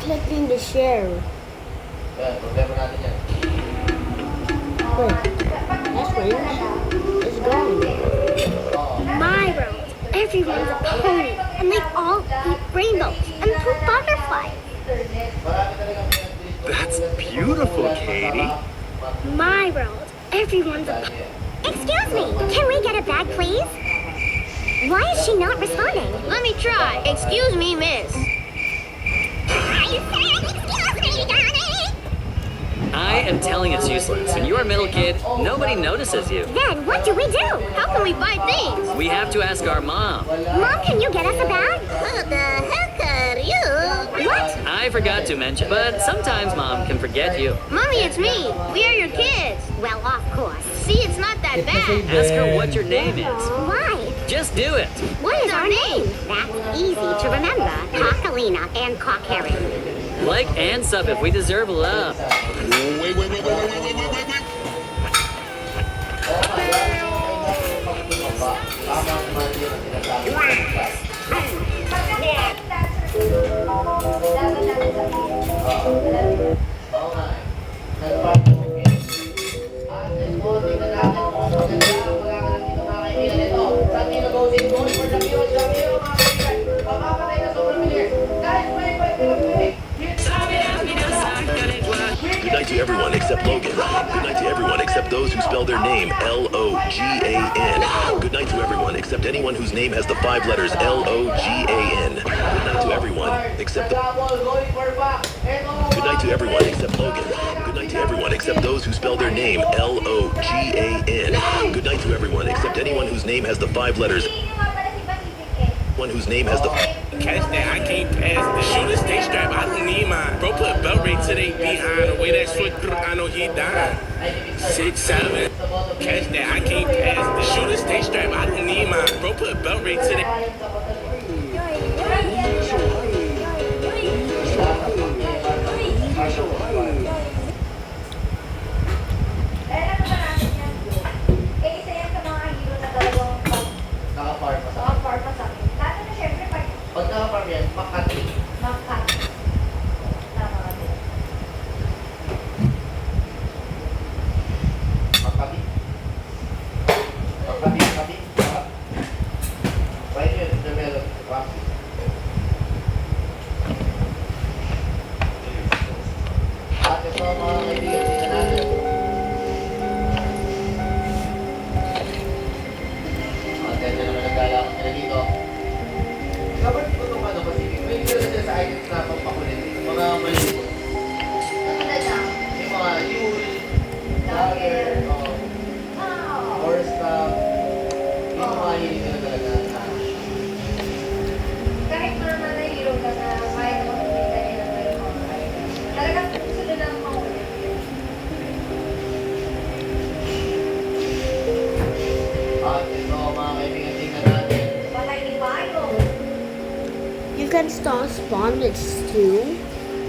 clicking the share. Yan, problema natin yan. Wait, that's range. It's gone. My world, everyone's a pony, and they all eat rainbows and poop butterflies. Marami talagang That's beautiful, Katie. My world, everyone's a pony. Excuse me, can we get a bag, please? Why is she not responding? Let me try. Excuse me, miss. I said, excuse me, darling. I am telling it's useless. And you're a middle kid, nobody notices you. Then what do we do? How can we buy things? We have to ask our mom. Mom, can you get us a bag? Who the heck are you? What? I forgot to mention, but sometimes mom can forget you. Mommy, it's me. We are your kids. Well, of course. See, it's not that bad. Ask her what your name is. Why? Just do it. What is our name? That's easy to remember. Cockalina and Cockherring. Like and sub if we deserve love. Good night to everyone except Logan. Good night to everyone except those who spell their name Logan. Good night to everyone except anyone whose name has the 5 letters Logan. Good night to everyone except the... Good night to everyone except Logan. Good night to everyone except those who spell their name Logan. Good night to everyone except anyone whose name has the 5 letters. One whose name has the... Catch that, I can't pass the shooter, stay strapped, I don't need mine. Bro, put belt rate to they behind. The way that switch, I know he dying. 6, 7. Catch that, I can't pass the shooter, stay strapped, I don't need mine. Bro, put belt rate to they... Pag nakaparm yan, Makati. Makati. Right here, the middle. At ito mga kaibigan, tingnan natin. At ganyan naman naglalakot nila dito. Dapat ko itong ano kasi may gano'n sila sa items na pagpakulit. Mga malibot. Yung mga jewel, dagger, or stuff. Yung mga hilig nila talaga. Kahit normal na hero ka na kaya mo kumita nila may mga talagang gusto nila ang makulit. At ito mga kaibigan, tingnan natin. Patay ni Bayo. You can start spawnage too?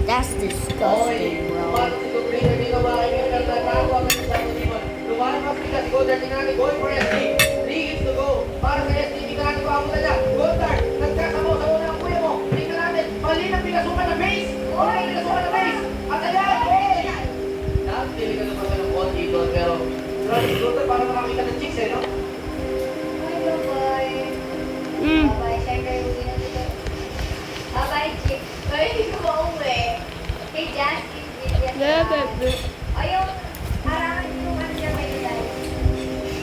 That's disgusting, bro. Lumakas si Tubrina dito mga kaibigan. Nagtatawa ka sa Simon. Lumakas sila si Goddard. Tingnan natin, going for SD. 3 hits to go. Para sa SD, tingnan natin kung ako na. Goddard, nagkasamo sa una ng kuya mo. Tingnan natin, mali ng pinasukan na base. Mali ng pinasukan na base. At ayan! Nakatili ka naman ka ng konti doon, pero Goddard para makakita ng chicks eh, no? Ay, bye-bye. Bye-bye. Siyempre, uwi na dito. Bye-bye, chick. Ay, hindi ko mauwi. Hey, Justin, Vivian. Ayun, harangan yung ano niya may ilay.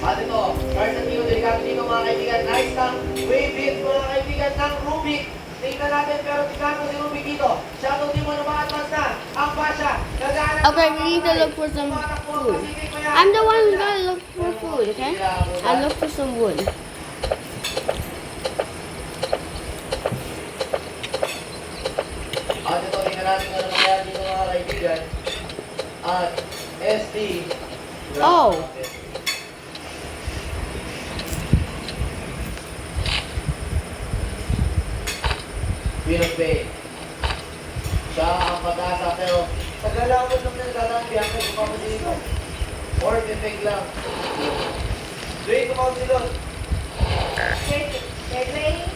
At ito, card sa Tino Delicado dito mga kaibigan. Nice ng wave hit mga kaibigan ng Rubik. Tingnan natin pero tingnan mo si Rubik dito. Shadow Team mo na ma-advance na. Ang Pasha. Okay, we need to look for some food. I'm the one who's gonna look for food, okay? I look for some wood. At ito, tingnan natin ano mangyayari dito mga kaibigan. At SD. Oh. Winner Bay. Siya ang pag-asa pero tagalawad lang na nagdadaan biyak kung papasin mo. Or pipig lang. Drake, kumawag si Lord. Red Ray.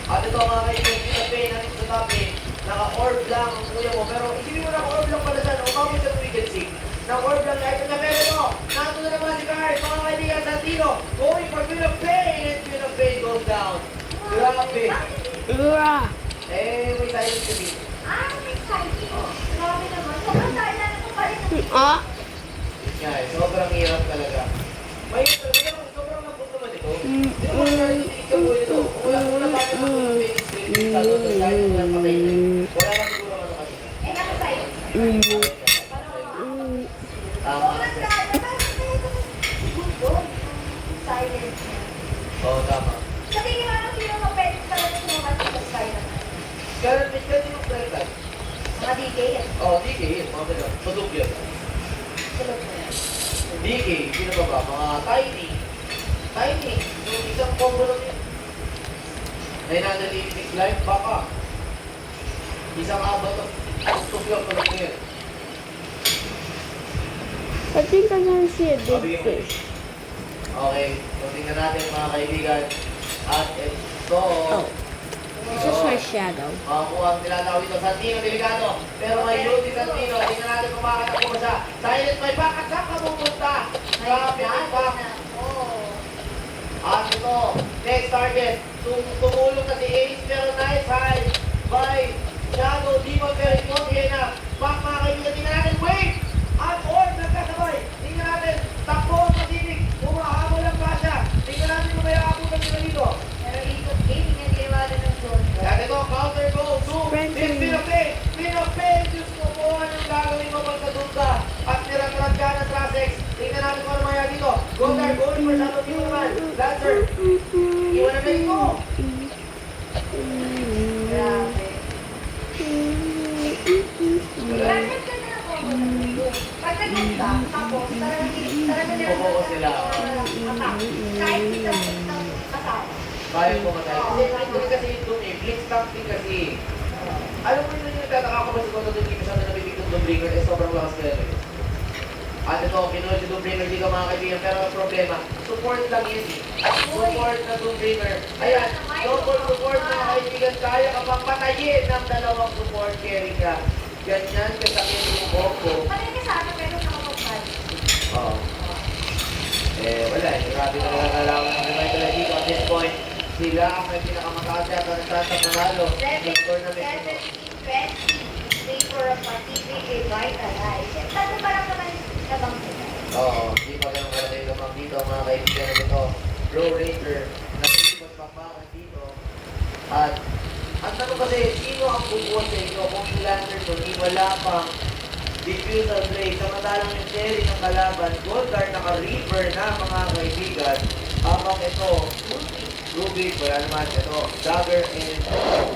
At ito mga kaibigan, Winner Bay natin sa topic. naka-orb lang ang kuya mo. Pero isipin mo naka-orb lang pala siya. Umabot siya ng weekend 6. Naka-orb lang kahit na pero ito. Nato na naman si Carl. Mga kaibigan sa tiro. Going for Queen of Pain. And Queen of Pain goes down. Grabe. Eh, may silent to be. May exciting. Grabe naman. Sobrang silent na pa rin. Ah, Yeah, sobrang hirap talaga. May sobrang nabot naman ito. Di ba narinig ka po ito? Una ba ito ng Phoenix Spirit sa doon? Dahil wala patay na. Wala lang siguro ano kanina. Nasa silent. Tama. Silent. Oo, tama. Sa tingin mo, ano sino mo pwede talaga sumukat sa silent? Kaya yung preta. Mga DK. Oo, DK yun. Mga ganun. Padug yun. DK, sino ba ba? Mga Tiny. Tiny. Yung isang combo lang yun. 986 life, baka. Isang abat of tuklap pa lang yun. I think I'm gonna see a big fish. Okay, so tingnan natin mga kaibigan. At ito, It's just my shadow. makakuha ang tinatawag ito, Santino Delicado. Pero may Rudy Santino, tingnan natin kung makakatakbo siya. Silent may back, at saan ka pupunta? Grabe ang back. At ito, next target, tumulong na si Ace, pero nice high by Shadow Demon, pero hindi na. Back mga kaibigan, tingnan natin, wait! At Orb, nagkasabay. Tingnan natin, takbo ang Pacific, humahabol ang Basha. Tingnan natin kung may aabutan nila dito. Pero ikot gaming yung ginawa na ng zone. Yan ito, counter goal, zoom, Pinopay, Diyos ko po, anong gagawin mo pagkadunta? At niratrat ka ng Trasex, tingnan natin kung ano mangyari dito. Gondar, going for Shadow Demon naman, Lancer, iwan na base mo. Grabe. Wala. Granted ka na ako. Pag nagpunta, tapos talagang nila Focus sila. kahit kita kasama. Kaya ko matay. Hindi kasi yung doon eh, blitz tamping kasi. Alam mo yun yung nagtataka ko ba si Koto Doon masyado nabibig ng Doombringer eh sobrang lakas kaya rin. At ito, kinuha si Doombringer dito mga kaibigan, pero ang problema, support lang yun eh. Support na Doombringer. Ayan, double support mga kaibigan, kaya ka pang patayin ng dalawang support carry ka. Ganyan kasakit yung combo. Pagka ka sa akin, meron nakapagpad. Oo. Eh, wala eh. Grabe na nagkakalaman ng Michael dito at this point. Sila ang may pinakamataas yata ng chance ng manalo ng tournament ito. 17-20, stay for a Pacific revitalize. Tatlo pa lang naman nabang sila. Oo, hindi pa ganun kalagay lamang dito mga kaibigan nito. Blue Ranger, nakikipag papakan dito. At ang tanong kasi, sino ang bubuwan sa inyo kung yung Lancer doon, wala pang diffusal blade, samantalang yung Cherry ng kalaban, Goldar naka-reaper na mga kaibigan, habang ito, Ruby, wala naman, ito, Dagger and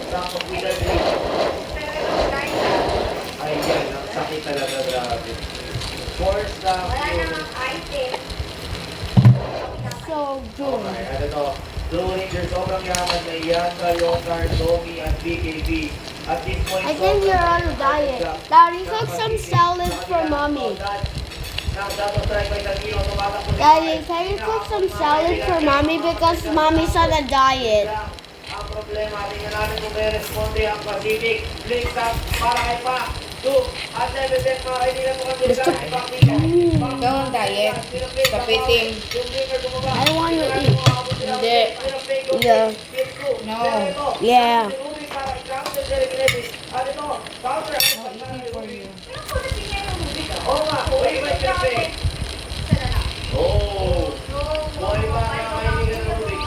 Song of Wither Blade. Pero ito, guys, Ay, yan, ang sakit talaga, grabe. Force lang wala yun. namang item. So good. Okay, at ito, Blue Ranger, sobrang yaman na Yaka, Yongar, Domi, at BKB. At this point, I think you're on a diet. Daddy, cook some salad for mommy. Daddy, can you cook some salad for mommy because mommy's on a diet. Ang problema, tingnan natin kung may responde ang Pacific. Blink stop para kay Pa. 2 at 7 mga kaibigan mo kasi Gusto- Ikaw ang diet. Kapiting. I don't want to eat. Hindi. Yeah. No. Yeah. No eating for you. Pero kung natingin yung movie ka, Oo nga, buhay ba yung Pacific? isa na lang. Oo. Buhay ba ang kaibigan ng Rubik?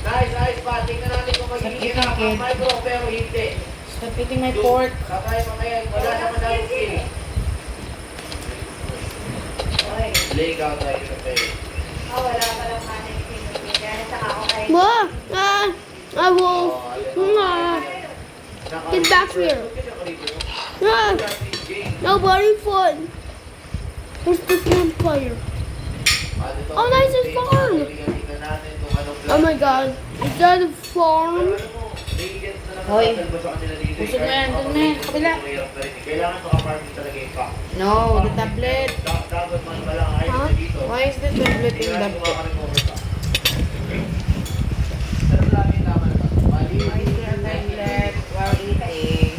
Nice, nice pa. Tingnan natin kung magiging Sakit ang kid. micro pero hindi. Stop eating my pork. Tatay pa ngayon, wala naman daw skill. Okay. Leg out tayo sa face. Wala pa lang manay movie. Kaya nasaka ako kay... What? I will. Get back here. Nobody fun. Where's the campfire? Oh, nice, it's farm. Oh my god. Is that a farm? Hoy. Busog na yan, dun na. Kabila. Kailangan makaparking talaga yung pack. No, the tablet. Dapat man pala ang ayos Huh? na dito. Why is the tablet in Kailangan the... kumakarecover pa. Pero lagi tama na ba? Mali. Why is there a tablet while eating?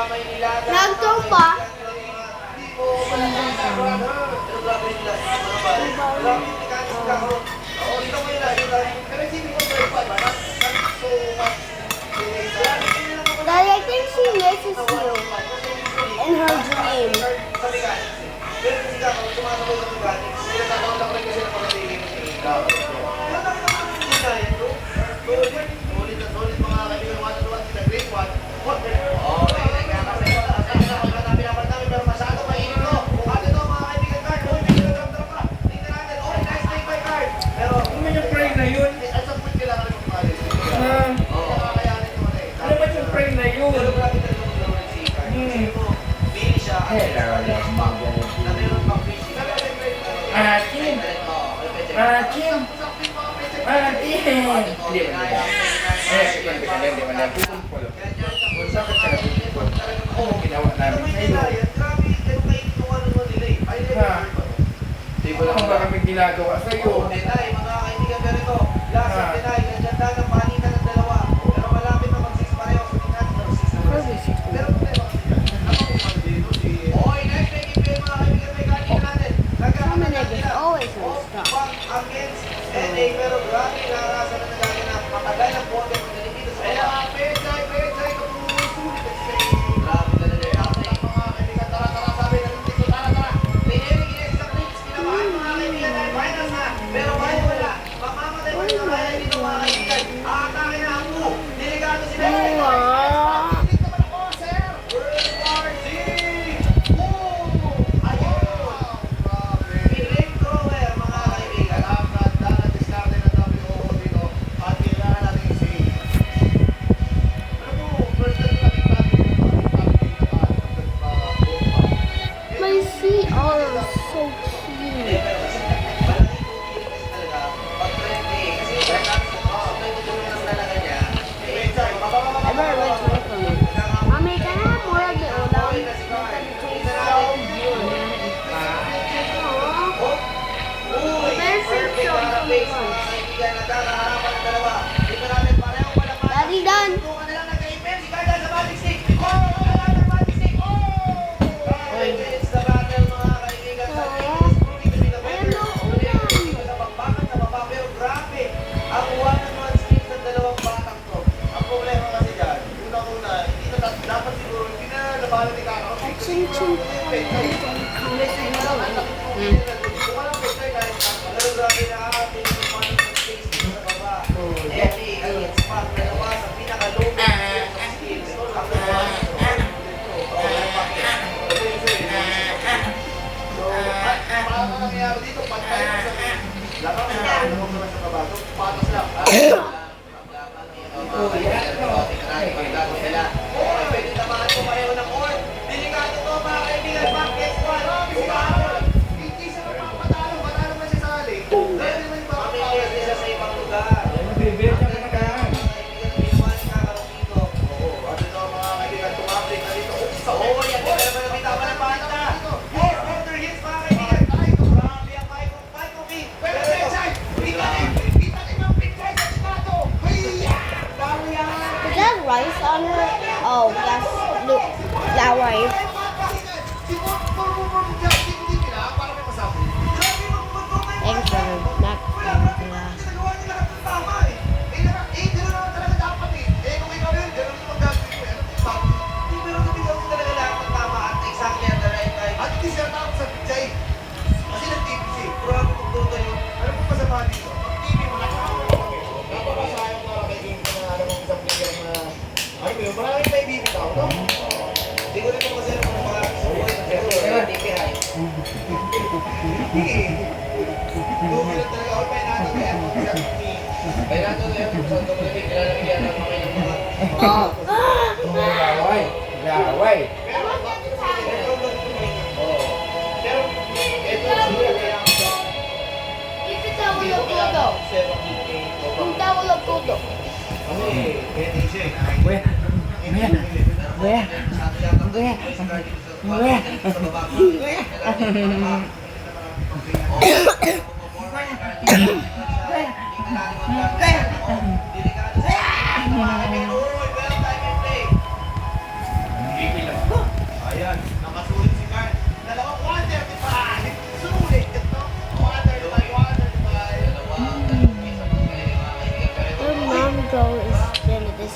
may nilaga. Nagtong pa. Hindi mo malalaman. Pero grabe nila. Grabe yung mechanics nagkakaroon. Oo, dito mo nila. Pero isipin ko 25, not so much. Daddy, I think she misses you in her dream. Sa mechanics. Pero kasi kakaroon, sumasabay sa mechanics. Sila nakaroon lang rin kasi ng pagkatigil ng ikaw. Pero nakita ko ng mechanics, bro. Solid na solid mga kaibigan. 1-1 sila. Great 1. Okay, nagkakasaya. Pero masyado mainit to. At ito mga kaibigan card. Uy, may kilogram pa. Tingnan natin. Okay, nice take by card. Pero, Ano yung pray na yun? at some point kailangan rin magpalis. Ah, Oo, kakayanin mo na eh. ano ba yung pray na yun? Pero grabe talaga yung dalawa ng si card. Kasi mo, bili siya. At na meron pang fishing. Pero kasi pwede na. Kim! Oo, pwede. Kim! Usapin mo, pwede. Kim! Hindi mo na. Oo, ginawa namin sa'yo. Ano ba kami ginagawa sa'yo? Always non-stop. Pero grabe naranasan na nagaganap matagal ang bote pagdating dito sa baba. Pechay, grabe talaga yung mga kaibigan. Tara, sabi na dito, tara. Pinili sa clips, kinamahan mga kaibigan dahil finals na. Pero kahit wala, mamamatay pa rin ang kaya dito mga kaibigan. Aatake na ang buo. Delikado si Messi. Dito naman ako, sir. World War Z. Ayun. Pinling thrower mga kaibigan. Diskarte ng WO dito. At kailangan natin si... Ano mo, first time natin My CR is so cute. I better wait for it for me. Mommy, can I have more of the udon? Daddy, done. Chin chin. Pwede naman po pareho ng court. Delikado to mga kaibigan. Back next one. Hindi siya mapapatalo. Patalo na siya sa hali. Dahil naman yung mga pamilya nila sa ibang lugar. Bibigyan ka na kaya. At ito mga kaibigan, tumablik na dito. Oo, yan. Pero bitama ng bata. Yes, order hits mga kaibigan. Grabe ang Michael B. Pero Pechay, kita din ang Pechay sa sinato. Dami yan. Is that rice on her? Oh, that's look, that rice. Thanks for the mac and glass. Maraming may bibitaw, no? Siguro ito kasi ng mga pero DPI. Dugi lang talaga ako, may nato kaya. May nato kaya, kung saan ko kilala yan ang mga Gaway. Pero ito siguro kaya Ito tawag ng todo. Yung tawag ng todo.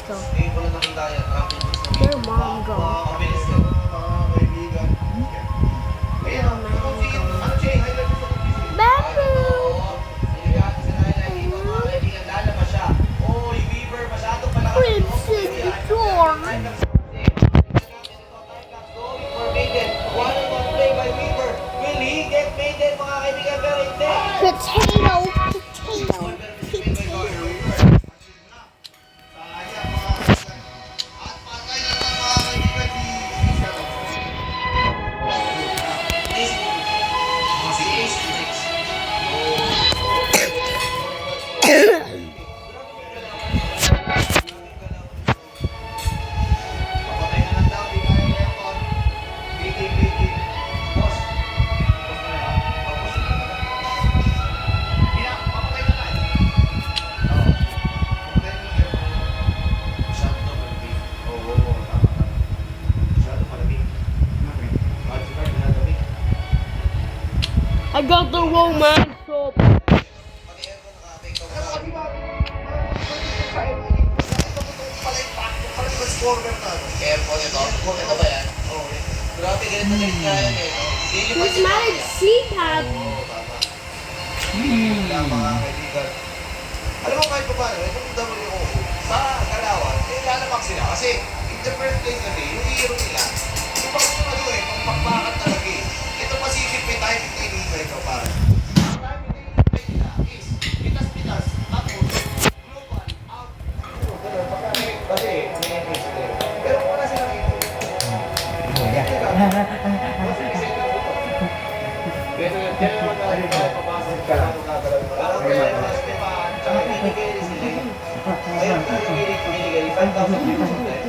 let's go. Ngayon ko lang nakita yan. Traffic boots na Where mom go? Mabilis yan. Mga kaibigan. Ayan, ano siya, highlight mo sa computer. Bamboo! Lalabas siya. Oy, Weaver, masyadong malakas. Princess Bjorn! For Maiden. One-on-one play by Weaver. Will he get Maiden, mga kaibigan? Pero hindi. Potato! I got the romance up. Aircon ito. Ito ba yan? Oo. Grabe, ganito na kaya yan eh. Where's my CPAP? Mga kaibigan. Alam mo kahit pa paano, itong WO, sa Galawan, lalamak sila. Kasi, in the first place kasi, yung hero nila, yung pang ano eh, pang pakbakan talaga eh. Ito Pacific, may time na inibay ito para. Ang time na inibay nila is, pitas-pitas, tapos, global, out. Kasi, may image nila. Pero kung wala silang ito, Kaya naman tayo papasok ka lang magkakaroon pa. Parang kaya naman Stefan, tsaka binigay rin sila. Ayun, binigay 5,000 pesos na eh.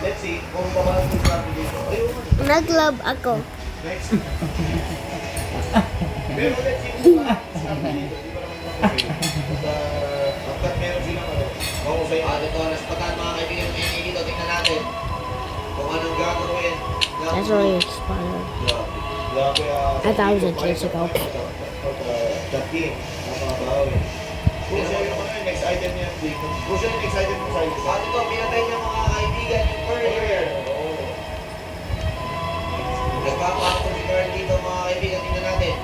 Let's see, kung paano yung sabi dito. Ayun, Nag-love ako. next. Pero let's see kung sabi dito. Di ba naman hanggat meron silang ano. Mahusay. Ito, nasipatan mga kaibigan ng NA dito. Tingnan natin. Kung anong gagawin. That's already expired. I thought it was a years ago. Next item niya. Kung siya yung next item mo sa'yo. At ito, pinatay niya mga kaibigan yung Courier. Nagpapakot si Courier dito mga kaibigan. Tingnan natin.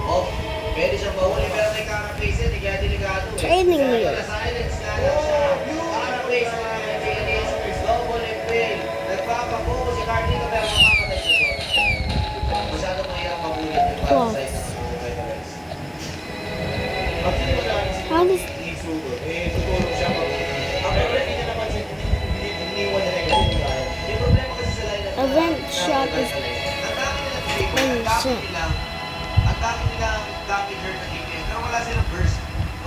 Oh, pwede siyang mahuli pero may carapace yan. Kaya delikado eh. Training wheel. Silence nga lang siya. Carapace mga kaibigan is double and fail. Nagpapabuko si Courier dito pero makamatay siya. Masyadong mahirap mabulit yung para sa isang guys. Actually, wala rin How does... Isugo. Tutulong siya pag... Ang problema niya naman siya, iniwan niya na yung kasi. Yung problema kasi sa line up... Event shop is... Ang dami nilang trigger, ang dami nilang damager na game, pero wala silang burst.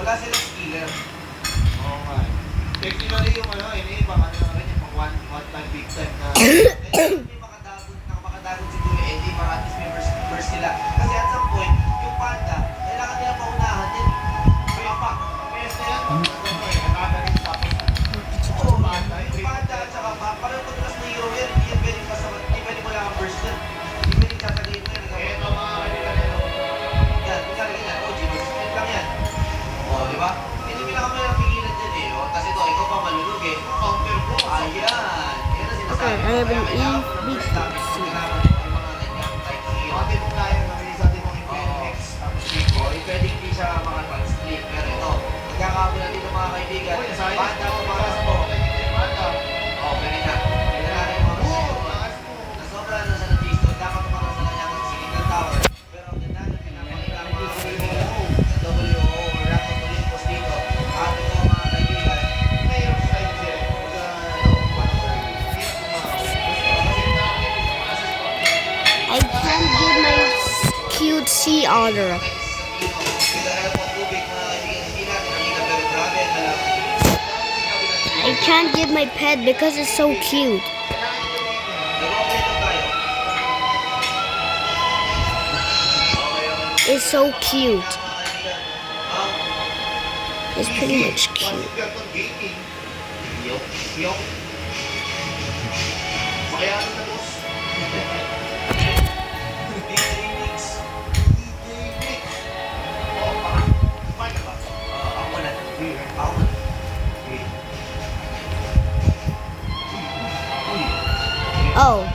Wala silang skiller. Oo nga. Technically yung ano, iniibang ano na rin yung pang one time, big time na... Hindi makadagot si Kuya Eddie para at least may burst sila. Kasi at some point, yung panda, kailangan nila paunahan din. Kaya pa, PS na yan, nakakarin tapos. Oo, yung panda at saka pa, parang madalas na hero yan, hindi yan pwedeng pasama, hindi pwedeng wala kang burst yan. Hindi pwedeng tatagayin mo yan. Ito mga kaibigan yan. Yan, kunyari ganyan, Gino, lang yan. O, di ba? Hindi pinakamayang pigilan dyan eh. Kasi ito, ikaw pa malulog eh. Counter ko. Ayan. Yan ang sinasabi. Okay, I have an Kaya kailangan mo ng E-Beat burst damage. Kailangan mo yung mga ganyan type ng hero. Bakit mo tayo mabilis natin mong Infinix? O, pwede hindi siya makapag split. Pero ito, nagkakabulan dito mga kaibigan. Banda ko mga mo. O, pwede na. Pwede na rin mga nasobra na sa Nagisto. Dapat tumakas na kanya sa Silicon Tower. Pero ang ganda na pinapakita mga kaibigan. Sa WO or Rapid Olympus dito. At ito mga kaibigan. Mayroon sa tayo siya. I can't get my cute sea otter. I can't get my pet because it's so cute. It's so cute. It's pretty much cute. Oh,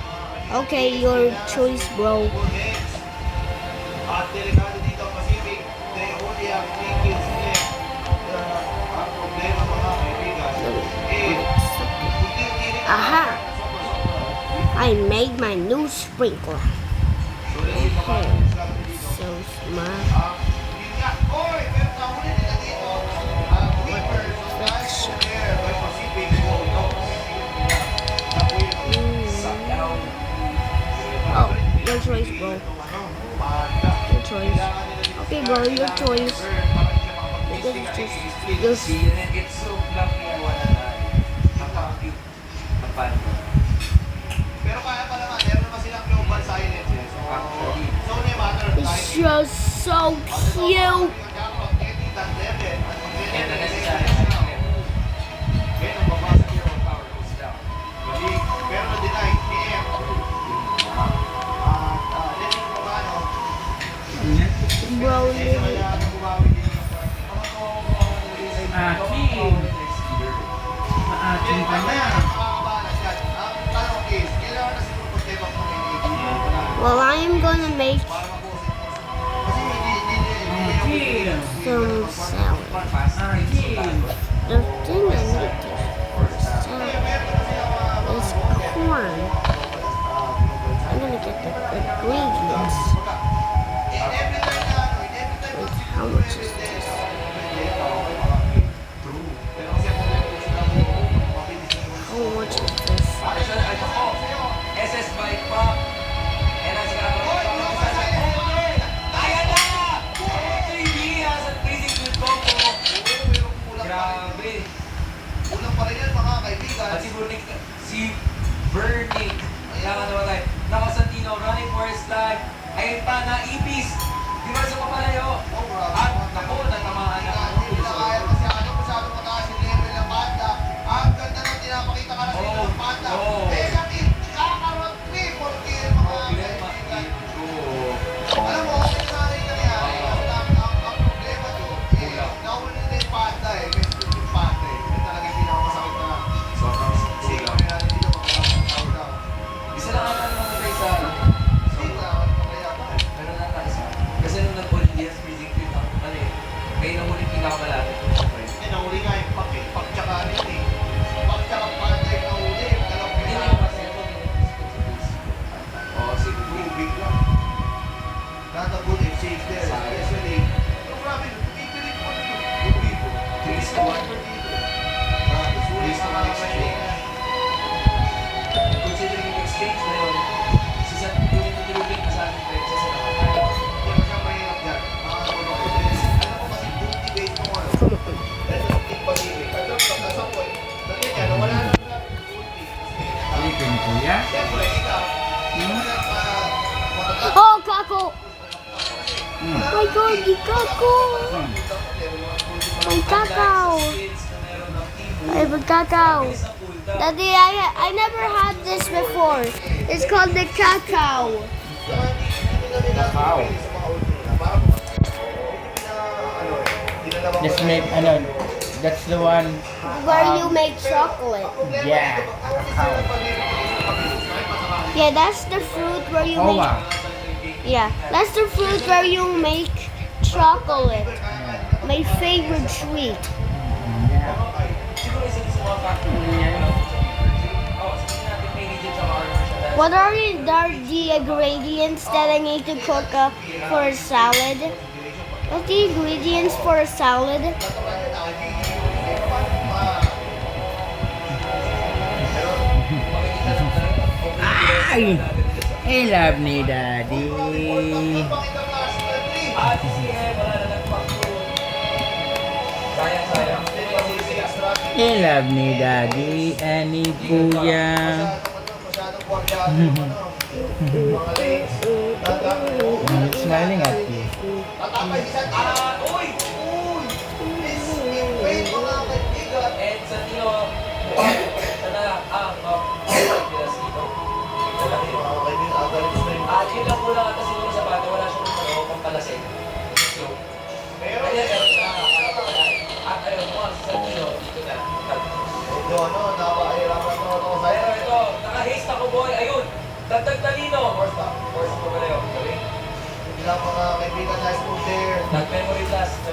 okay, your choice, bro. At delikado dito ang Pacific, they only have 3 kills left. Ang problema mga kaibigan, Aha! I made my new sprinkler. Okay, so smart. yun nga, oy, pero nahuli nila dito, ang Whippers of Life there by Pacific, no. Oh, your choice, bro. Your choice. Okay, bro, your choice. Because it's just It's so fluffy and napaka-cute ng panda. Pero kaya pa naman, meron naman silang global silence. So, it's only a matter of time. it's just so cute. Pero na-deny, KM. Bro, Maaking ka na. well, I am gonna make Aking. some salad. Aking. The thing I need to salad is corn. I'm gonna get the ingredients. Wait, how much is this? How much is this? SS Bike Pop. And ang Ayan na! 3 years at Freezing Good Combo. Grabe. Ulang pa rin yan mga kaibigan. At si Bernick. Kailangan naman tayo. Nakasantino, running for his life. Ayun pa, naipis. Di ba sa papalayo? At naku, natamaan na. Hindi nila kaya masyadong mataas yung level ng banda. Ang ganda ng tinapakita ka na sa inyo ng banda. Negative, kakarot me, porque mga kaibigan. Alam mo, okay na rin nangyari. Ang problema doon, nawala nila yung banda eh. Best yung banda eh. Ito talaga yung pinakamasakit na. Sobrang sigaw nila dito mga daw. Isa lang ata naman tayo sa pero na tayo sa kasi nung nag-ulit yes, freezing fit ang ano eh. Kayo nang ulit pinakamalapit. Eh, nahuli nga yung pak eh. Pak tsaka ano yun eh. Pak tsaka panda yung nahuli. Dalawang pinaka. Oo, si Rubik lang. Not a good exchange there. Especially, yung grabe, pipilit mo na yung people. Tilis to one dito. Tilis to one exchange. Considering yung exchange na yun, yung Rubik na sa ating friends sa nakakain. Hindi mo siya mahirap dyan. Mga kapatid. Alam mo kasi booty base mo ano. Ito yung Team Pacific. At some point, ganyan yan, wala na booty. Alipin kuya. Siyempre, ikaw, Oh, Kako! My God, you Kako! My Kakao! I have a Kakao. Daddy, I never had this before. It's called the Kakao. Wow. Just make, ano, that's the one, Where you make chocolate. yeah, kakao. Yeah, that's the fruit where you make. Owa. Yeah, that's the fruit where you make chocolate. My favorite sweet. Yeah. What are the ingredients that I need to cook up for a salad? What's the ingredients for a salad? Ay! I love ni Daddy. I love ni Daddy and ni Kuya. Smiling at you. Yun lang po lang ata siguro sa bata, wala siyang ano, pampalasing. So, kaya meron siya at ayun mo, sa Tino, dito na. Ito, ano, napakahirapan mo ito. Pero ito, naka-haste ako boy, ayun.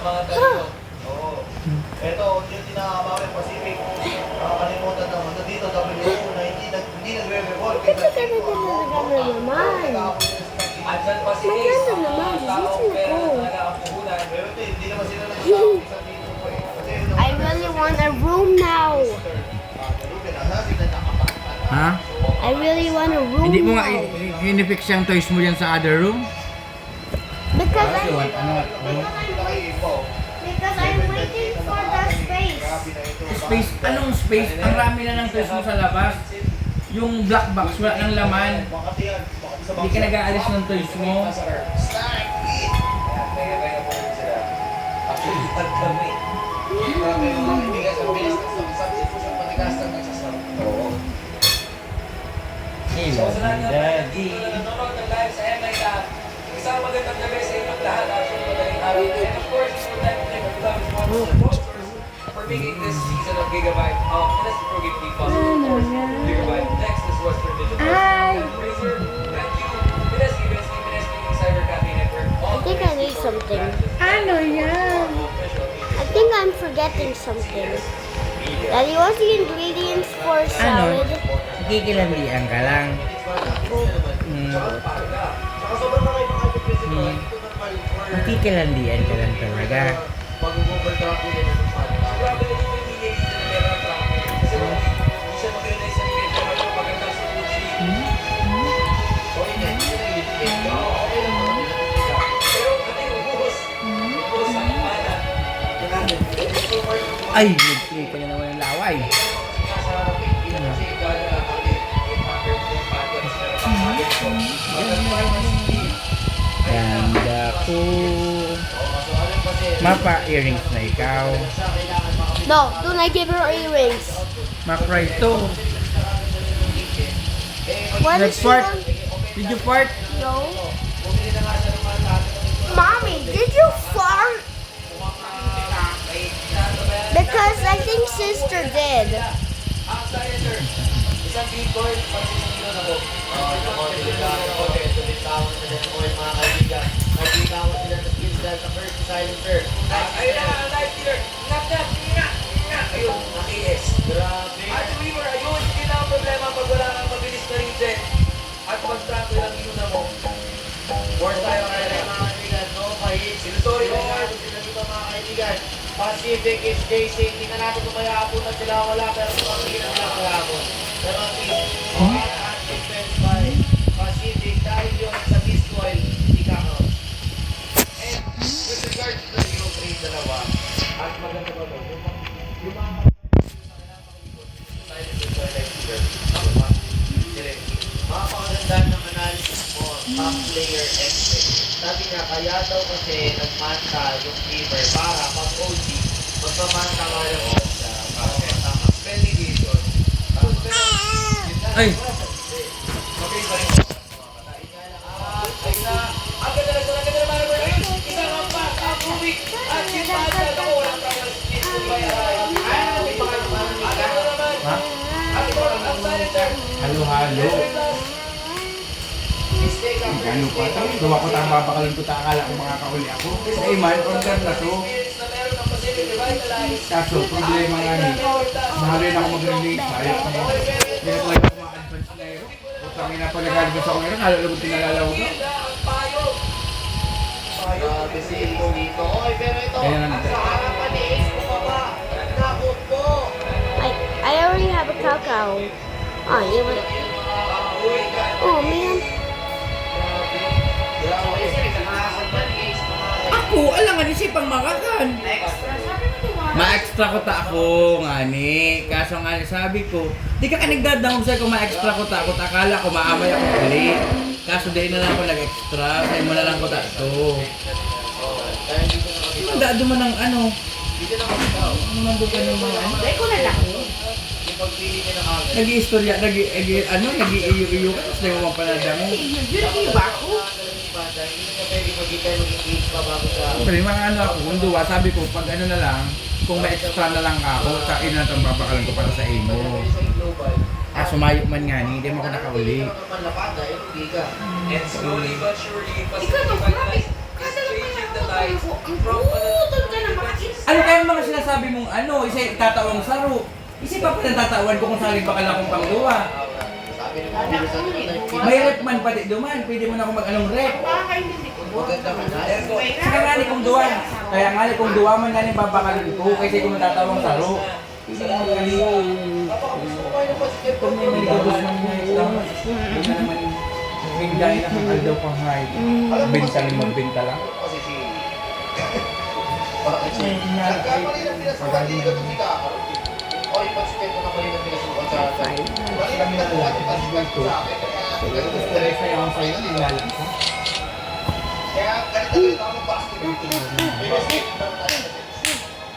mga tanong. Oo. Ito, yung tinakabawin Pacific. Nakakalimutan naman. Dito, WHO na hindi nagre-report. Kasi kami talaga naman. Andyan pa si Maganda naman. Sisisi ko. Pero hindi naman sila nagsasabi sa dito po eh. Kasi I really want a room now. Ha? I really want a room Hindi mo nga now. i-fix yung toys mo dyan sa other room? Because Kasi I'm waiting for the space. Space? Anong space? Ang rami na ng toys mo sa labas. Yung black box, wala ng laman. Hindi ka nag-aalis ng toys mo. So, sa lahat ng nanonood ng live sa MIA, isang magandang gabi sa inyong lahat. Actually, madaling araw. And of course, we would like to thank our beloved sponsors for making this season of Gigabyte Honest Pro Game League possible. Of course, Gigabyte. Next is Western Digital. Hi. Razor, thank you. Pineski, Cyber Cafe Network. I think I need something. Ano yan? I think I'm forgetting something. Daddy, what's the ingredients for salad? Kikilandian ka lang. Kikilandian ka lang talaga. Pag-overdraft ko din ang pagkakas. Grabe na yung pamilya dito na meron ang traffic. Kasi hindi siya mag-realize sa event na magandang sa Gucci. O hindi, hindi na yung event. Okay lang mga pero pati ubuhos. Ubuhos ang pana. Ay, nag-play ka na naman ng laway. Ganda ko. Mapa earrings na ikaw. No, don't I give her earrings? Ma-cry to. What is she Nag-fart. on? Did you fart? No. Mommy, did you fart? Because I think sister did. Isang Bitcoin, pansisino na po. Ito din tawag sa Bitcoin, mga kaibigan. Nakikita ko sila sa skills dahil sa first silencer. Ayun na, ang live dealer. Knock. Ayun, naki-S. Grabe. At Weaver, ayun, hindi na ang problema pag wala kang mabilis na regen. At mag-trato lang yun na mo. More tayo kaya mga kaibigan. No, pahit. Sinusorry ko nga sila dito mga kaibigan. Pacific is JC. Tingnan natin kung may hapon na sila wala. Pero kung hindi na sila kahapon. Pero at least, ang defense by Pacific dahil yun sa Bitcoin, hindi ka ako. And with regards to the Euro trade dalawa, at maganda ba ito? Yung mga mapakaganda ng analysis mo, top player exit. Sabi niya, kaya daw kasi nagmanta yung gamer para pag OG, magpamanta ka yung OG para matama. Spelligation. Ay! Okay ba rin? Ayun na. Agad na Maribor. Isang ampas, ang bubik, at simpasa na walang kanyang split kung bayaran. Ay, may mga agad na naman. Ha? At ito ang silencer. Halo-halo. Mistake ang Gano pa ito? Gawa ko tang babakalan ko akala ko makakauli ako. Sa iman, order na to. na meron ng Pacific Revitalize. Kaso, problema nga ni. Mahal rin ako mag-relate. Sayang na yun. Kaya talaga ako ma-advance na yun. Putangin na pala advance ako ngayon. Halo ko tinalala ko to. Grabe si Ace dito. Okay, pero ito, Ayan na ang natin. sa harapan ni Ace bumaba. Nakot po. I already have a cacao. Oh, you want? Oh, man. Grabe. Sa harapan ni Ace. Ako, alangan isipang makakan. Ma-extra ko ta ako, ngani. Kaso nga sabi ko, di ka nagdadangog sa'yo kung ma-extra ko ta ako. Akala ko maamay ako ulit. Kaso di na lang ako nag-extra. Sa'yo mo na lang ko ta ito. Yung dado mo ng ano. Ano man doon ka ng mga ano. Dahil ko na lang. Nag-i-istorya, nag-i-iyo-iyo ka. Tapos di mo mapalada mo. Yun ba ako? Pero yung mga ano ako, kung duwa, sabi ko, pag ano na lang, kung may extra na lang ako, sa ina itong babakalan ko para sa imo. Sumayo man nga ni, hindi mo ako nakauli. And slowly but surely, Ikaw, no, grabe. Kada lang pala ako. Ang utol ka sabi mong ano, isa itatawang saro. Isip pa pala tatawan ko kung saan bakal akong pangluwa. Sabi ni Mami Rosa, May rep man pati duman, pwede mo na akong mag-anong rep. maganda ka na. Saka nga ni kong duwan. Kaya nga ni kong duwa man nga ni babakalin ko kasi kung natatawang saro. Pwede mo mag-anong. Kung may maligabos man nga ito. Huwag na naman bigay na kang aldaw pang hard. Benta lang magbenta lang. Kasi si... Bakit siya? Nagkamali ng pinasukan dito ng Mikakaroon. O, ipag-spend ko na mali ng pinasukan sa akin. Mali ng pinasukan ng pag-spend ko sa akin. Kaya gusto rin Kaya ako sa'yo, nilalang ka. Kaya ganito ako basket.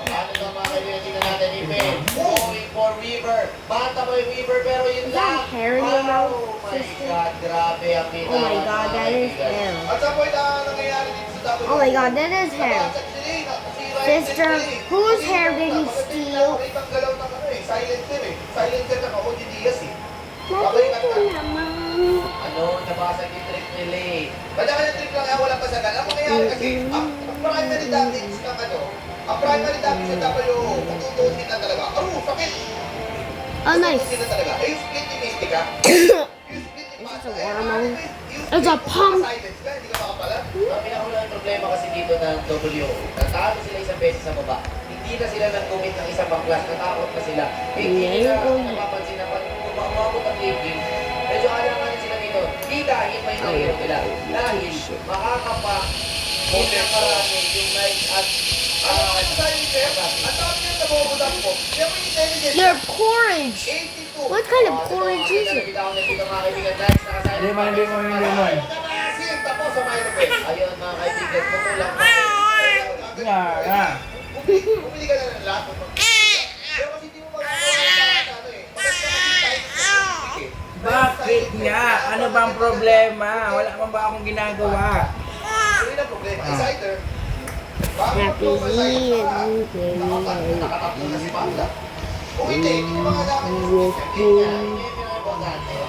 Paano na mga kaibigan, tingnan natin Ipe. Going for Weaver. Bata mo yung Weaver pero yun Is that lang. hair in your mouth, Oh my sister? God, grabe ang kita. Oh my God, that is hair. At sa point na nangyayari dito sa W. Oh my God, that is hair. Sister, whose hair did he steal? Galaw ng ano eh, silencer eh. Silencer na ako, Diaz eh. Nakita naman. Ano, nabasa yung trick nila eh. Bada ka yung trick lang, walang kasagal. Ang mangyayari kasi, ang primary damage ng ano, ang primary damage sa W, kung tutusin na talaga, sakit! Oh, nice. Tutusin na talaga. Eh, yung split ni Mystic ha? Yung split ni Is Pasa. this a watermelon? Yung It's a pump. silence ka, hindi ka makapalag. Ang pinakahulang problema kasi dito ng W, natalo sila isang beses sa baba. Hindi na sila nag-commit ng isang bangklas, natakot na sila. Hindi nila napapansin na pag umabot ang late game, medyo alanganin sila dito. Hindi dahil may nahirap nila. Dahil makakapa, hindi marami yung night at ang dami yung nabubudang mo. Kaya may intelligence. Your porridge. 82. What kind of porridge is it? Hindi man, hindi man, hindi man. Ayun mga kaibigan, tutulak mo. Nga, nga. Bumili ka na ng lahat ng pero kasi hindi mo magagawa ano eh. Bakit nga? Ano bang problema? Wala man ba akong ginagawa? Hindi na problema. Is either Happy nakatatlo na si Panda. Kung hindi mga dapat yung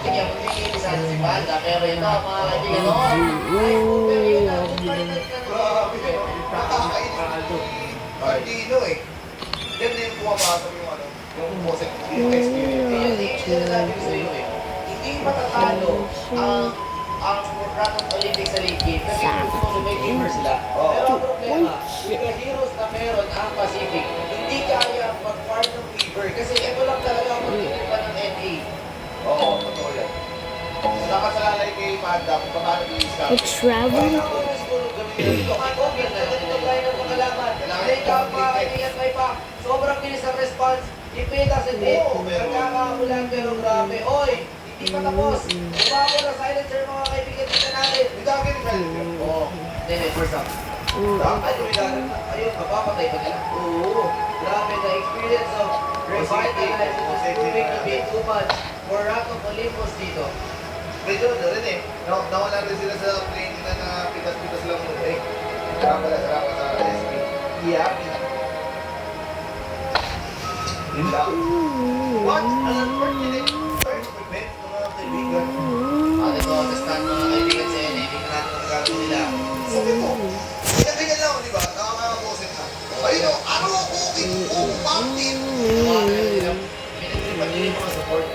kaya magiging isa si Panda, pero ito mga kaibigan, Cardino eh. Yan na yung pumapasok yung ano, yung Mosek, yung experience. Yung sinasabi ko sa iyo eh. Hindi matatalo ang Rocket Olympics sa late game kasi susunod may gamer sila. Pero ang problema, yung heroes na meron ang Pacific, hindi kaya mag-farm ng Weaver kasi ito lang talaga ang magtitiripan ng NA. Oo, totoo yan. Nakasalalay kay Panda kung paano i-stop. It's traveling. Sobrang bilis ang response. Ipita sa din. Nagkakakulan pero grabe. Oy, hindi pa tapos. Umako na silencer mga kaibigan dito natin. Hindi ka silencer. Oo. Hindi, first up. Ayun, mapapatay pa nila. Oo. Grabe na experience of revitalizing was proving to be too much for Rock of Olympus dito. Medyo na rin eh. Nawala rin sila sa plane nila na pitas-pitas lang mo eh. Sarap sa SP. Yeah. What? Alam mo, first equipment ng mga kaibigan. Ating mga kastan mga kaibigan sa NA. Hindi ka natin magagawa nila. Sabi mo, kaibigan lang, di ba? Nakakakabosin na. Ayun o, ano ako? Pumpkin! Pinagtripan nila yung mga support.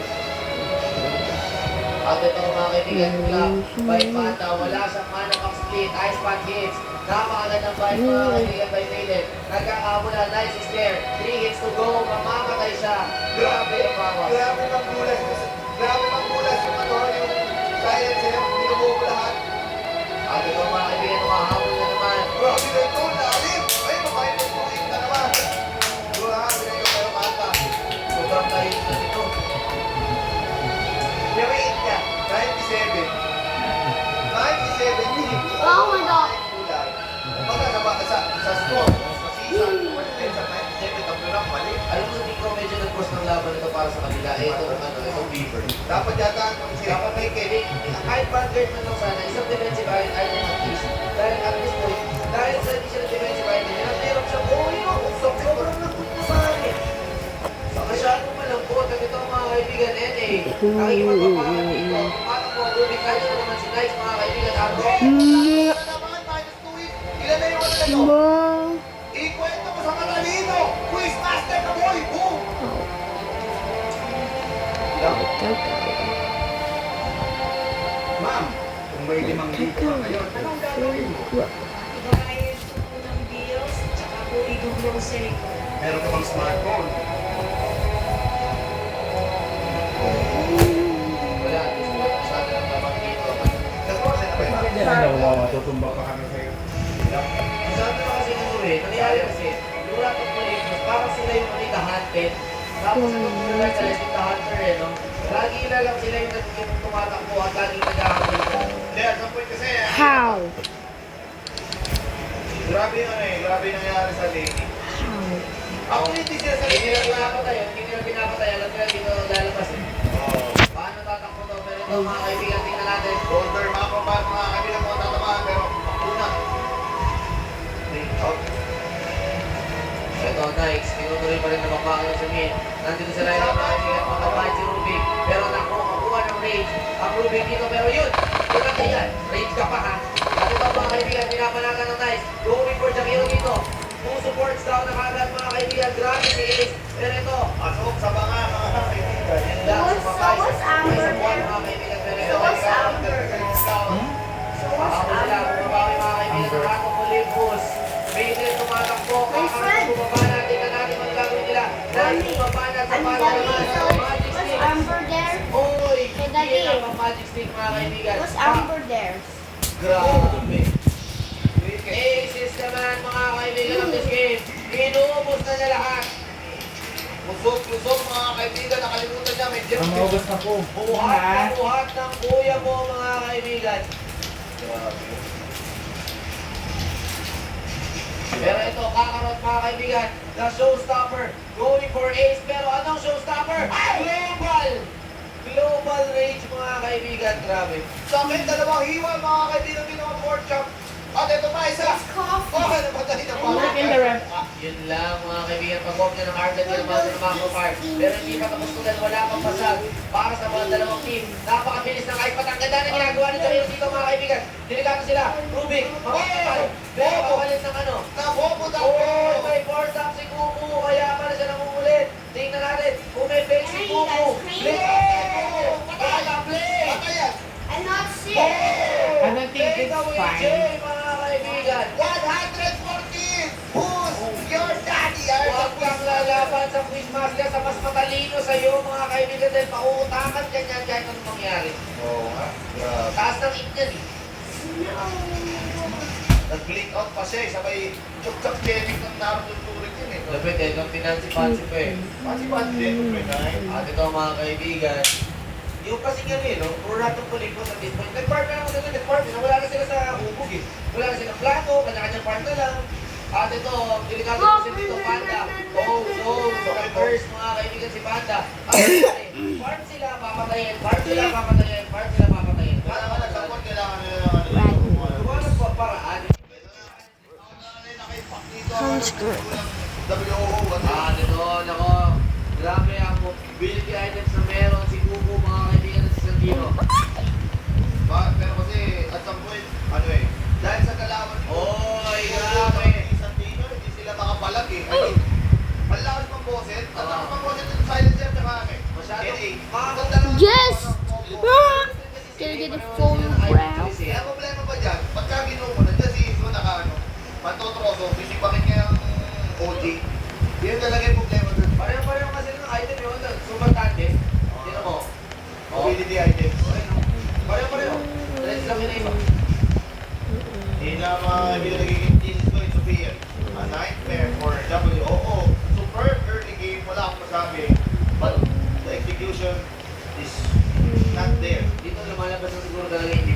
At ito mga kaibigan club, by Panda, wala siyang mana pang split, ice pan hits. Napakagandang bites mga kaibigan by Maiden. Nagkakamula, nice stare. 3 hits to go, mamamatay siya. Grabe ang bawas. Grabe ang bulas. Grabe ang bulas yung ano, yung silencer, binubuo ko lahat. At ito mga kaibigan, mahabol na naman. Grabe na ito, lalim. Ay, makain na ito, na naman. Grabe na ito kayo Panda. Sobrang tahit na ito. Yung 8 niya, 97. 97 minutes. Oh my God. Kumbaga sa score, sa season, sa 97, tatlo lang mali. Alam mo, hindi ko medyo nag-cross ng laban ito para sa kanila. Itong Beaver. Dapat yata ang pag-sira. Dapat may kilig. Kahit vanguard man lang sana, isang defensive item at least. Dahil at this point, dahil sa hindi siya ng defensive item, nahirap siya, sobrang nagpunta na sa akin. Masyadong malambot at ito ang mga kaibigan NA. Nakikipagpapakan dito. Paano po, Ruby, kaya na naman si Nice mga kaibigan. Ilan na yung ano na yun? Ikwento mo sa matalino! Quiz na! Meron ka bang smartphone? Wala. Sana lang naman dito. Kasi na ba yun? Hindi na daw, matutumbak pa kami sa'yo. Sabi na kasi ng uli, nangyari kasi, yung Rapid Police, parang sila yung ulit hunted. Tapos sila sa Legend the Hunter eh, no? Lagi na lang sila yung tumatakbo at lagi nag-ahabol ko. Hindi, at some point kasi, How? grabe yung grabe yung nangyari sa lady. Actually, hindi sila sa Hindi lady. nila pinapatay, hindi nila pinapatay, alam nila dito lalabas eh. Paano tatakbo to? Pero ito mga kaibigan, tingnan natin. Golder, mga kapatid, mga kabilang mga tatamaan, pero una. Out. Ito, Nikes, tinutuloy pa rin na bakbakan yung sabihin. Nandito sila yung mga kaibigan, makabahan si Rubik. Pero nakuha ng rage. Ang Rubik dito, pero yun, tingnan yan. Rage ka pa ha. At ito mga kaibigan, pinapanagan ng Nikes. Going for Jaquil dito. Two supports daw na kagad mga kaibigan. Grabe si Ace. Pero ito, Pasok sa mga kaibigan. yan lang, sumabay. So was Amber May there? mga kaibigan. Pero ito, So was ito, Amber. Ako sila, bumabawi mga kaibigan ng Rato Olympus. Maiden tumatakbo, kakaroon bumaba natin na natin ang gagawin nila. Dahil bumaba na sa And pala Daddy, naman. so Magic was stick. Amber there? Oy, Hey, Daddy. yan ang magic stick mga kaibigan. Was Amber there? Grabe. Aces naman mga kaibigan ng this game. Inuubos na niya lahat. Lusog, mga kaibigan, nakalimutan niya, may jet Ang maubos na po. Buhat ng kuya mo mga kaibigan. Pero ito, kakarot mga kaibigan, the showstopper, going for ace. Pero anong showstopper? Global! Global rage mga kaibigan, grabe. Sa akin, dalawang hiwa, mga kaibigan, ginawa pork chop. At ito pa, isa. Okay, namatay na pa. Yun lang mga kaibigan, pag-off niya ng Arden yung mga sa Macro Park. Pero hindi pa tapos tulan, wala pang pasag para sa mga dalawang team. Napakabilis ng kahit patanggadan na ginagawa ni Jaquil dito mga kaibigan. Delikado sila, Rubik, makakapal. Pero kawalit ng ano. Nabobo na Oh, may force up si Kumu, kaya pala siya nangungulit. Tingnan natin, kung may fake si Kumu. Play! Play! Patay yan. I'm not sick. I don't think it's fine. Mga kaibigan. 114! Who's your daddy? Huwag kang lalaban sa quizmaster sa mas matalino sa iyo mga kaibigan dahil pauutakan ka niyan kahit anong mangyari. Oo nga. Grabe. Taas ng hit niyan eh. Nag-blink out pa siya, sabay chuk-chuk panic ng Naruto Turing yun eh. Lapit eh, nung pinansi-pansi pa eh. Pati-pati din, At ito mga kaibigan, yung kasi nga eh, no? Puro natong pulikos at this point. Nag-park na naman sila, nag-park na. Wala na sila sa hubog eh. Wala na silang plato, kanya-kanyang park na lang. At ito, delikado kasi dito, Panda. First mga kaibigan si Panda. Park sila, papatayin. Park sila, papatayin. Park sila, papatayin. Para ka nag-support, kailangan nila ng ano. Tumanap pa paraan. Nako. Grabe ang mobility items na meron si Kumu mga kaibigan sa Sandino. Pero kasi, at some point, dahil sa kalaban ko, Oy, grabe. isang dino, hindi sila makapalag eh. I mean, ang lakas pang boses, at lakas pang boses ng silencer, tsaka Masyadong NA. Yes! Can I get a phone round? Ang problema pa dyan, pagka ginuo mo, nandiyan si Iso pantotroso, sisipakin niya yung OG. Yun talaga yung problema dun. Pareho-pareho kasi ng item yun. Super tande. Sino mo? Mobility items. Pareho-pareho. Let's lang yun na iba. Hindi na mga kaibigan nagiging teams ko, it's Sophia. A nightmare for WOO. Superb early game, wala akong masabi. But the execution is not there. Dito lumalabas na siguro talaga yung